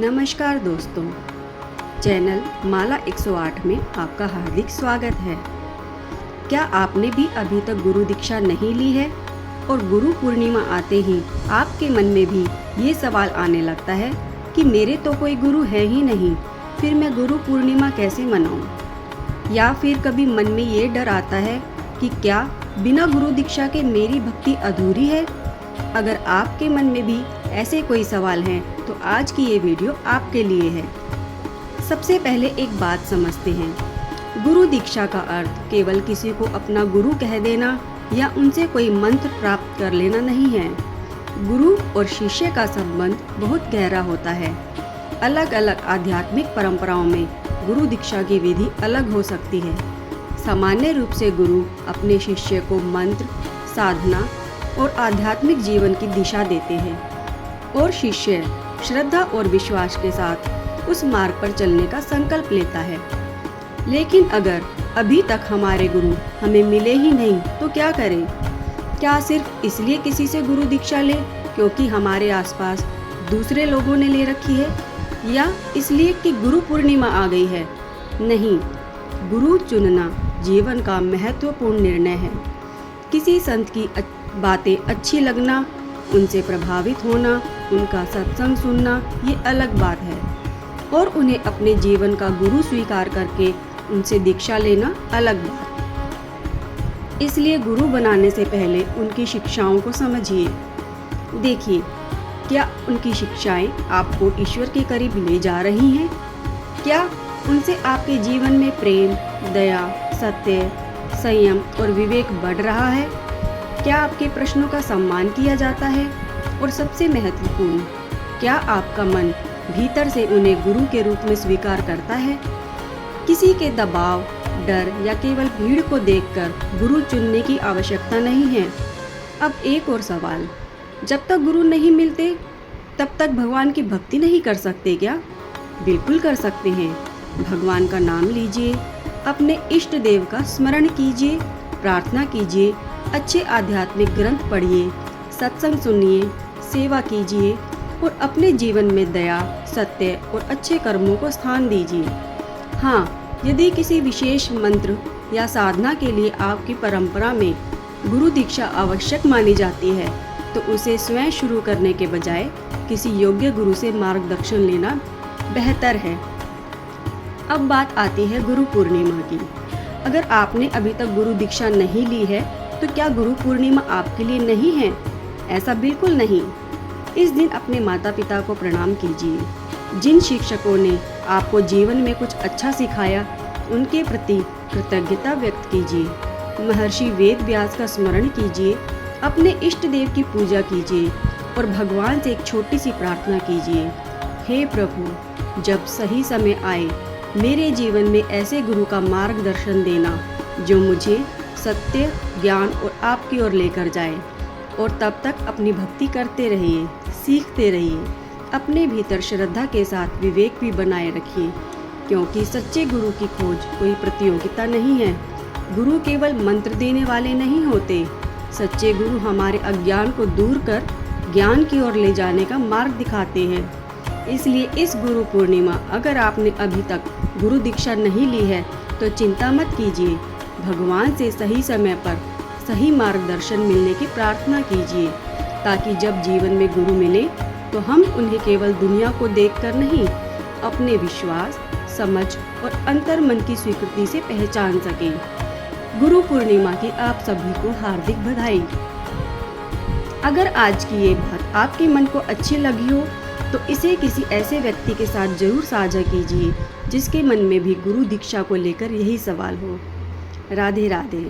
नमस्कार दोस्तों, चैनल माला 108 में आपका हार्दिक स्वागत है। क्या आपने भी अभी तक गुरु दीक्षा नहीं ली है और गुरु पूर्णिमा आते ही आपके मन में भी ये सवाल आने लगता है कि मेरे तो कोई गुरु है ही नहीं, फिर मैं गुरु पूर्णिमा कैसे मनाऊं? या फिर कभी मन में ये डर आता है कि क्या बिना गुरु दीक्षा के मेरी भक्ति अधूरी है? अगर आपके मन में भी ऐसे कोई सवाल हैं तो आज की ये वीडियो आपके लिए है। सबसे पहले एक बात समझते हैं, गुरु दीक्षा का अर्थ केवल किसी को अपना गुरु कह देना या उनसे कोई मंत्र प्राप्त कर लेना नहीं है। गुरु और शिष्य का संबंध बहुत गहरा होता है। अलग अलग आध्यात्मिक परंपराओं में गुरु दीक्षा की विधि अलग हो सकती है। सामान्य रूप से गुरु अपने शिष्य को मंत्र, साधना और आध्यात्मिक जीवन की दिशा देते हैं और शिष्य श्रद्धा और विश्वास के साथ उस मार्ग पर चलने का संकल्प लेता है। लेकिन अगर अभी तक हमारे गुरु हमें मिले ही नहीं तो क्या करें? क्या सिर्फ इसलिए किसी से गुरु दीक्षा लें क्योंकि हमारे आसपास दूसरे लोगों ने ले रखी है, या इसलिए कि गुरु पूर्णिमा आ गई है? नहीं, गुरु चुनना जीवन का महत्वपूर्ण निर्णय है। किसी संत की बातें अच्छी लगना, उनसे प्रभावित होना, उनका सत्संग सुनना ये अलग बात है, और उन्हें अपने जीवन का गुरु स्वीकार करके उनसे दीक्षा लेना अलग बात। इसलिए गुरु बनाने से पहले उनकी शिक्षाओं को समझिए। देखिए, क्या उनकी शिक्षाएं आपको ईश्वर के करीब ले जा रही हैं? क्या उनसे आपके जीवन में प्रेम, दया, सत्य, संयम और विवेक बढ़ रहा है? क्या आपके प्रश्नों का सम्मान किया जाता है? और सबसे महत्वपूर्ण, क्या आपका मन भीतर से उन्हें गुरु के रूप में स्वीकार करता है? किसी के दबाव, डर या केवल भीड़ को देखकर गुरु चुनने की आवश्यकता नहीं है। अब एक और सवाल, जब तक गुरु नहीं मिलते तब तक भगवान की भक्ति नहीं कर सकते क्या? बिल्कुल कर सकते हैं। भगवान का नाम लीजिए, अपने इष्ट देव का स्मरण कीजिए, प्रार्थना कीजिए, अच्छे आध्यात्मिक ग्रंथ पढ़िए, सत्संग सुनिए, सेवा कीजिए और अपने जीवन में दया, सत्य और अच्छे कर्मों को स्थान दीजिए। हाँ, यदि किसी विशेष मंत्र या साधना के लिए आपकी परंपरा में गुरु दीक्षा आवश्यक मानी जाती है तो उसे स्वयं शुरू करने के बजाय किसी योग्य गुरु से मार्गदर्शन लेना बेहतर है। अब बात आती है गुरु पूर्णिमा की। अगर आपने अभी तक गुरु दीक्षा नहीं ली है तो क्या गुरु पूर्णिमा आपके लिए नहीं है? ऐसा बिल्कुल नहीं। इस दिन अपने माता पिता को प्रणाम कीजिए। जिन शिक्षकों ने आपको जीवन में कुछ अच्छा सिखाया उनके प्रति कृतज्ञता व्यक्त कीजिए। महर्षि वेद व्यास का स्मरण कीजिए, अपने इष्ट देव की पूजा कीजिए और भगवान से एक छोटी सी प्रार्थना कीजिए, हे प्रभु, जब सही समय आए मेरे जीवन में ऐसे गुरु का मार्गदर्शन देना जो मुझे सत्य, ज्ञान और आपकी ओर लेकर जाए। और तब तक अपनी भक्ति करते रहिए, सीखते रहिए, अपने भीतर श्रद्धा के साथ विवेक भी बनाए रखिए, क्योंकि सच्चे गुरु की खोज कोई प्रतियोगिता नहीं है। गुरु केवल मंत्र देने वाले नहीं होते। सच्चे गुरु हमारे अज्ञान को दूर कर ज्ञान की ओर ले जाने का मार्ग दिखाते हैं। इसलिए इस गुरु पूर्णिमा अगर आपने अभी तक गुरु दीक्षा नहीं ली है तो चिंता मत कीजिए। भगवान से सही समय पर सही मार्गदर्शन मिलने की प्रार्थना कीजिए, ताकि जब जीवन में गुरु मिले तो हम उन्हें केवल दुनिया को देखकर नहीं, अपने विश्वास, समझ और अंतर्मन की स्वीकृति से पहचान सकें। गुरु पूर्णिमा की आप सभी को हार्दिक बधाई। अगर आज की ये बात आपके मन को अच्छी लगी हो तो इसे किसी ऐसे व्यक्ति के साथ जरूर साझा कीजिए जिसके मन में भी गुरु दीक्षा को लेकर यही सवाल हो। राधे राधे।